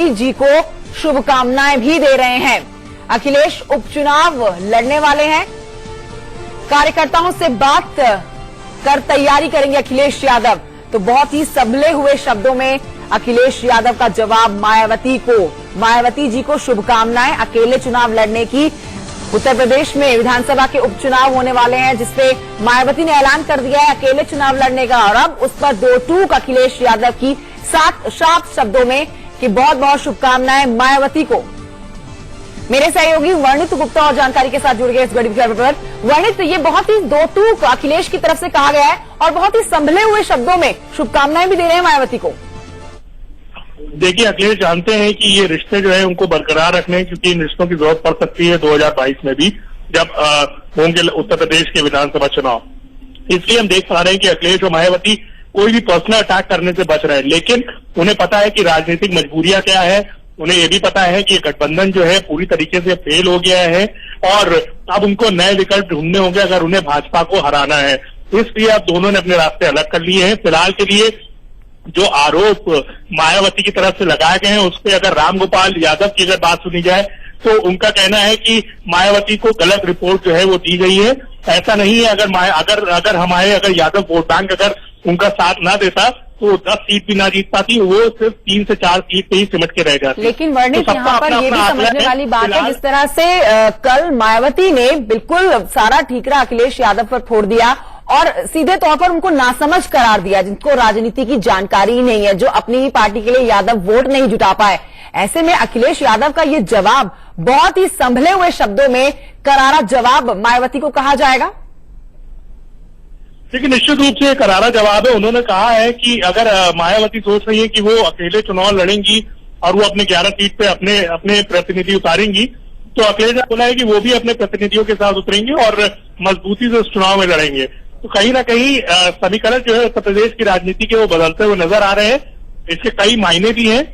मायावती जी को शुभकामनाएं भी दे रहे हैं। अखिलेश उपचुनाव लड़ने वाले हैं, कार्यकर्ताओं से बात कर तैयारी करेंगे अखिलेश यादव। तो बहुत ही सबले हुए शब्दों में अखिलेश यादव का जवाब मायावती जी को शुभकामनाएं। अकेले चुनाव लड़ने की उत्तर प्रदेश में विधानसभा के उपचुनाव होने वाले हैं, जिसपे मायावती ने ऐलान कर दिया है अकेले चुनाव लड़ने का, और अब उस पर दो टूक अखिलेश यादव की साफ शब्दों में कि बहुत बहुत शुभकामनाएं मायावती को। मेरे सहयोगी वर्णित गुप्ता और जानकारी के साथ जुड़ गए इस बड़ी खबर पर। वर्णित, ये बहुत ही दो टूक अखिलेश की तरफ से कहा गया है और बहुत ही संभले हुए शब्दों में शुभकामनाएं भी दे रहे हैं मायावती को। देखिए, अखिलेश जानते हैं कि ये रिश्ते जो है उनको बरकरार रखने, क्योंकि इन रिश्तों की जरूरत पड़ सकती है 2022 में भी, जब होंगे उत्तर प्रदेश के विधानसभा चुनाव। इसलिए हम देख पा रहे हैं कि अखिलेश और मायावती कोई भी पर्सनल अटैक करने से बच रहे हैं, लेकिन उन्हें पता है कि राजनीतिक मजबूरियां क्या है। उन्हें ये भी पता है कि गठबंधन जो है पूरी तरीके से फेल हो गया है और अब उनको नए विकल्प ढूंढने होंगे अगर उन्हें भाजपा को हराना है। इसलिए अब दोनों ने अपने रास्ते अलग कर लिए हैं। फिलहाल के लिए जो आरोप मायावती की तरफ से लगाए गए हैं उस पर अगर रामगोपाल यादव की अगर बात सुनी जाए तो उनका कहना है कि मायावती को गलत रिपोर्ट जो है वो दी गई है। ऐसा नहीं है, अगर यादव वोट बैंक अगर उनका साथ ना देता तो 10 सीट भी ना जीत पाती, वो सिर्फ 3 से 4 सीट पे ही सिमट के रह जाती। लेकिन वर्णित, यहाँ पर ये भी समझने वाली बात है, जिस तरह से कल मायावती ने बिल्कुल सारा ठीकरा अखिलेश यादव पर फोड़ दिया और सीधे तौर पर उनको नासमझ करार दिया, जिनको राजनीति की जानकारी ही नहीं है, जो अपनी ही पार्टी के लिए यादव वोट नहीं जुटा पाए। ऐसे में अखिलेश यादव का ये जवाब बहुत ही संभले हुए शब्दों में करारा जवाब मायावती को कहा जाएगा। लेकिन निश्चित रूप से करारा जवाब है। उन्होंने कहा है कि अगर मायावती सोच रही है कि वो अकेले चुनाव लड़ेंगी और वो अपने 11 सीट पे अपने प्रतिनिधि उतारेंगी, तो अखिलेश ने बोला है कि वो भी अपने प्रतिनिधियों के साथ उतरेंगे और मजबूती से उस चुनाव में लड़ेंगे। तो कहीं ना कहीं समीकरण जो है उत्तर प्रदेश की राजनीति के वो बदलते हुए नजर आ रहे हैं। इसके कई मायने भी हैं,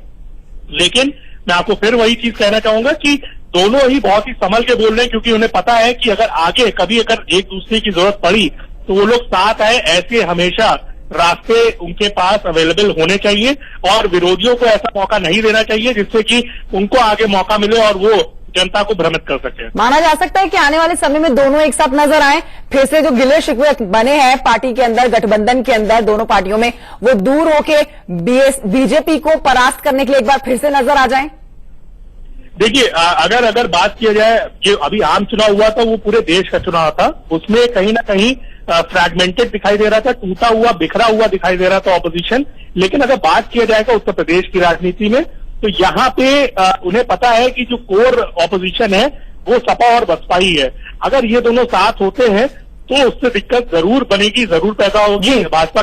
लेकिन मैं आपको फिर वही चीज कहना चाहूंगा कि दोनों ही बहुत ही संभल के बोल रहे हैं, क्योंकि उन्हें पता है कि अगर आगे कभी अगर एक दूसरे की जरूरत पड़ी तो वो लोग साथ आए। ऐसे हमेशा रास्ते उनके पास अवेलेबल होने चाहिए और विरोधियों को ऐसा मौका नहीं देना चाहिए जिससे कि उनको आगे मौका मिले और वो जनता को भ्रमित कर सके। माना जा सकता है कि आने वाले समय में दोनों एक साथ नजर आए, फिर से जो गिले शिकवे बने हैं पार्टी के अंदर, गठबंधन के अंदर दोनों पार्टियों में, वो दूर होके बीजेपी को परास्त करने के लिए एक बार फिर से नजर आ जाए। देखिए, अगर बात किया जाए कि अभी आम चुनाव हुआ था वो पूरे देश का चुनाव था, उसमें कहीं ना कहीं फ्रैगमेंटेड दिखाई दे रहा था, टूटा हुआ बिखरा हुआ दिखाई दे रहा था ऑपोजिशन। लेकिन अगर बात किया जाएगा उत्तर प्रदेश की राजनीति में, तो यहाँ पे उन्हें पता है कि जो कोर ऑपोजिशन है वो सपा और बसपा ही है। अगर ये दोनों साथ होते हैं तो उससे दिक्कत जरूर बनेगी, जरूर पैदा होगी भाजपा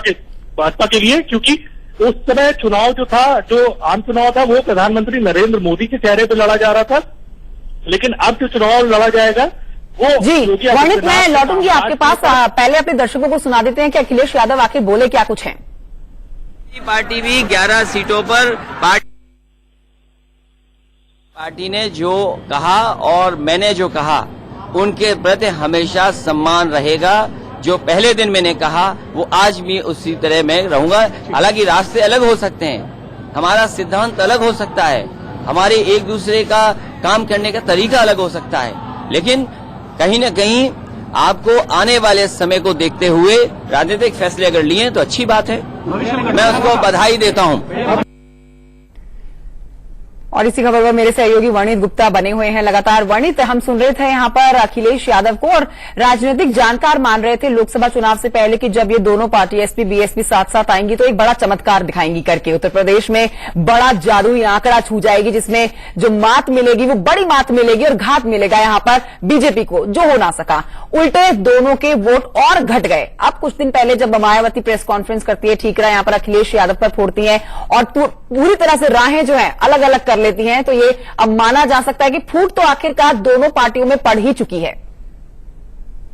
के लिए, क्योंकि उस समय चुनाव जो आम चुनाव था वो प्रधानमंत्री नरेंद्र मोदी के चेहरे पर लड़ा जा रहा था, लेकिन अब जो चुनाव लड़ा जाएगा वो जी। वर्णित, मैं लौटूंगी आपके पास, पहले अपने दर्शकों को सुना देते हैं कि अखिलेश यादव आखिर बोले क्या कुछ है। पार्टी भी 11 सीटों पर पार्टी ने जो कहा और मैंने जो कहा उनके प्रति हमेशा सम्मान रहेगा। जो पहले दिन मैंने कहा वो आज भी उसी तरह मैं रहूंगा। हालांकि रास्ते अलग हो सकते हैं, हमारा सिद्धांत अलग हो सकता है, हमारे एक दूसरे का काम करने का तरीका अलग हो सकता है, लेकिन कहीं न कहीं आपको आने वाले समय को देखते हुए राजनीतिक फैसले अगर लिए तो अच्छी बात है, मैं उसको बधाई देता हूं। और इसी खबर पर मेरे सहयोगी वर्णित गुप्ता बने हुए हैं लगातार। वर्णित, हम सुन रहे थे यहाँ पर अखिलेश यादव को, और राजनीतिक जानकार मान रहे थे लोकसभा चुनाव से पहले कि जब ये दोनों पार्टी एसपी बीएसपी साथ साथ आएंगी तो एक बड़ा चमत्कार दिखाएंगी करके उत्तर प्रदेश में बड़ा जादुई आंकड़ा छू जाएगी, जिसमें जो मात मिलेगी वो बड़ी मात मिलेगी और घात मिलेगा यहाँ पर बीजेपी को, जो हो ना सका। उल्टे दोनों के वोट और घट गए। अब कुछ दिन पहले जब मायावती प्रेस कॉन्फ्रेंस करती है, ठीकरा यहाँ पर अखिलेश यादव पर फोड़ती है और पूरी तरह से राहें जो है अलग अलग कर लेती हैं, तो ये अब माना जा सकता है कि फूट तो आखिरकार दोनों पार्टियों में पड़ ही चुकी है।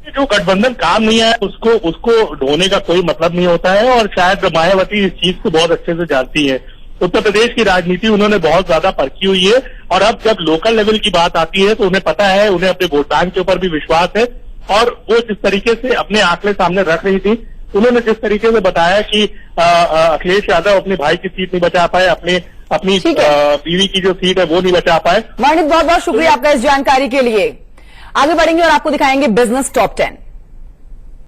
जो गठबंधन काम नहीं है उसको ढोने का कोई मतलब नहीं होता है, और शायद मायावती इस चीज को बहुत अच्छे से जानती है। उत्तर प्रदेश की राजनीति उन्होंने बहुत ज्यादा परखी हुई है, और अब जब लोकल लेवल की बात आती है तो उन्हें पता है, उन्हें अपने वोट बैंक के ऊपर भी विश्वास है। और वो जिस तरीके से अपने आंकड़े सामने रख रही थी, उन्होंने जिस तरीके से बताया कि अखिलेश यादव अपने भाई की सीट नहीं बचा पाए, अपने अपनी ठीक है। बीवी की जो सीट है वो नहीं बचा पाए। वर्णित, बहुत बहुत शुक्रिया आपका इस जानकारी के लिए। आगे बढ़ेंगे और आपको दिखाएंगे बिजनेस टॉप 10।